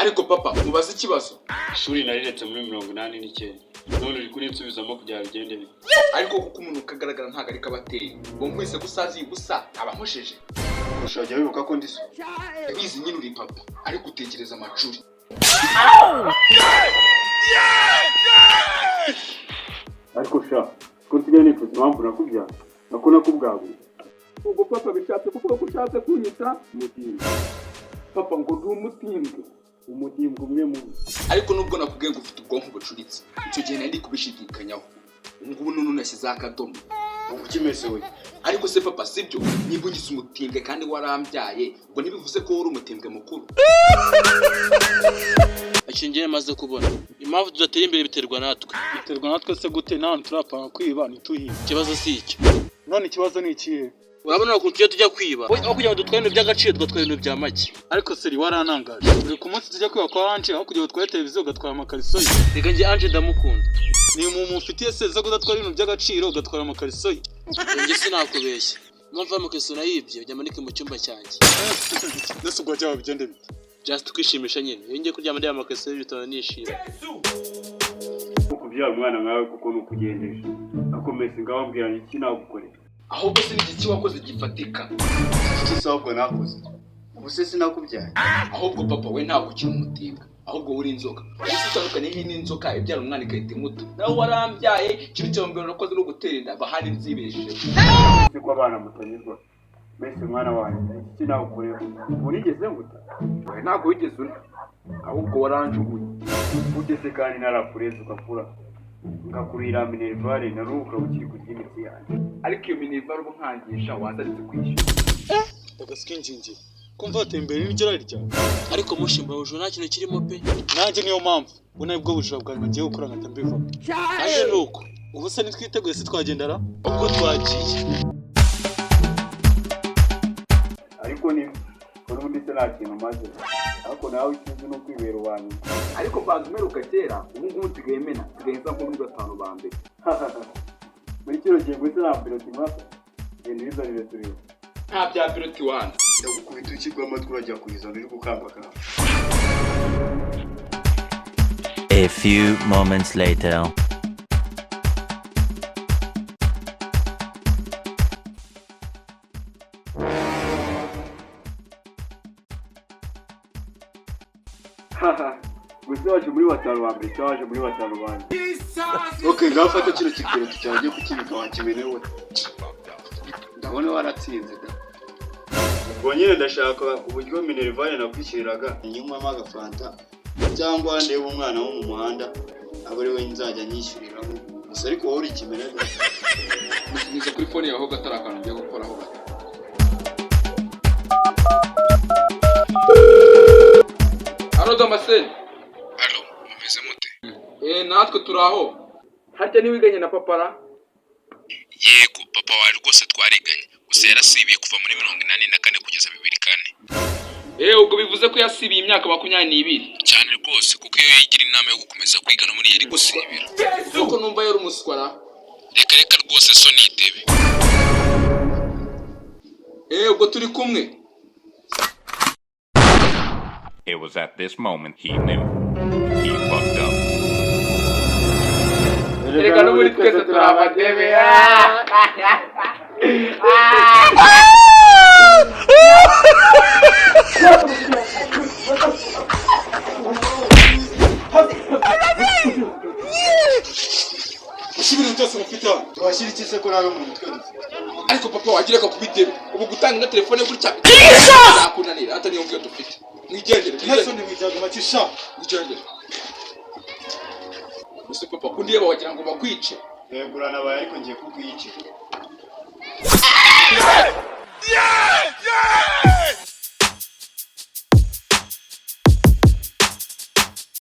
ariko papa mubaze ikibazo. Ishuri nariretse muri 89 none uri kuri nsubizamo kujya bigende bite. Ariko kuko umuntu kagaragara ntago ari kabateye ngo mwese gusazi gusa abamosheje ushajya wibuka ko ndiso bizi nyine uri papa ariko utekereza amacuri. Ariko sha ko tujya nifuza impamvu nakubya nako nakubwabura Ubwo papa bishatse kuko kushatse kunyita umutimba. Papa ngo ndi umutimbwe. umutimba umwe mu Ariko nubwo nakubwiye ngo ufite ubwonko bucuritse icyo gihe nari kubishidikanyaho. Ngubu none nashyize akadomo. ukimese we. Ariko se papa sibyo niba ugise umutimbwe kandi warambyaye ngo ntibivuze ko uri umutimbwe mukuru. Akingiye maze kubona impamvu tudatera imbere biterwa natwe se gute none turapanga kwiba nituhiye ikibazo si icyo None ikibazo ni ikihe? urabona ko tujya kwiba aho kugira ngo dutware ibintu by'agaciro tugatwara ibintu bya make Ariko seri waranangaje. Buri ku munsi tujya kwiba kwa Ange aho kugira ngo tware televiziyo ugatwara amakariso ye. reka njye Ange ndamukunda Ni umuntu ufitiye seza kudatwara ibintu by'agaciro ugatwara amakariso ye. njye sinakubeshya impamvu amakariso nayibye ujya manike mu cyumba cyanjye Nese ubwo cyaba bigende bite? just kwishimisha nyine iyo ngiye kuryama ndaya amakariso bitana nishira Kubyara umwana nkawe kuko nukugendesha. Akomeze ngababwira iki nagukorera. Ahubwo se n'iki wakoze gifatika. Iki sabwo nakoze. Ubuse sinakubyaye. Ahubwo papa we ntabwo ukiri umutimbwa ahubwo uri inzoka. Usitandukanye n'inzoka ibyara umwana ikahita muto. Nawe warambyaye ikintu cyo mbere nakoze no gutera inda bahari nzibesheje. Siko abana mutanyirwa. Mese mwana wanjye iki nagukorera. Urigeze nguta? We ntabwo wigeze una. Ahubwo waranjuguye. Ugeze kandi narakureze ugakura. Ngakurira minervare na ruka ukiri kurya imiti yanjye. Ariko iyo minivare ubu nkangisha wazaritse kwishyura. Agaskinjinje. Kumva atembere n'icyo rarya. ariko mushimba ujuru nta kintu kirimo pe Nanjye niyo mpamvu ubona bwo bujura bwanjye ngiye gukora nkatambiva. aje nuko Ubu se nitwiteguye se twagendara? ubwo twagiye Ariko ni ko n'ubundi se nta kintu maze. Ariko nawe ikizi no kwibera wanyu. Ariko mbanza umeruka kera ubu ngubu nsigaye mena nsigaye nsa nk'undi gatanu ba mbere. Muri kino gihe ngwese nta piloti masa. Genda ubizanire turebe. Nta bya piloti wanjye. Ndagukubita ukigwa amatwi urajya kuyizana uri gukambakana. A few moments later. Gusa waje muri batanu ba mbere cyaje muri batanu bandi. Okay, ngafata kino kigero cyanjye kukibika wakimenewe. Ndabona waratsinze da. Ubwo nyine ndashaka uburyo minervane nakwishyiriraga inyuma magafanta cyangwa ndebe umwana wo mu muhanda aba ari we nzajya nyishyuriramo. Gusa ariko wowe uri kimenega. Nize kuri phone yaho gatarakantu ngiye gukoraho gato. Halo Damascene. Halo, umeze mute? Natwe turaho. Harya niwiganye na papara? Yego, papa wawe rwose twariganye. Gusa yarasibiye kuva muri 84 kugeza 2004. Ubwo bivuze ko yasibiye imyaka 22. Cyane rwose kuko iyo yigira inama yo gukomeza kwiga no muri yari gusibira. Nuko numva yari umuswara. Reka rwose so nitebe. Ubwo turi kumwe. It was at this moment he knew. He fucked up. Reka no muri twese turabadebe. Ibintu byose mufite twashyira iki se ko nari mu mutwe. Ariko papa wagira ko kubidebe. Ubu gutanga na telefone gutya. Nakunanira atari yo ngyo dufite. Mwigendere. Yesu ndi mwijyaga makisha. Mwigendere. Ese papa kundiyeba wagira ngo bakwice. Yegurana baye ariko ngiye kukwiyica. Yeah!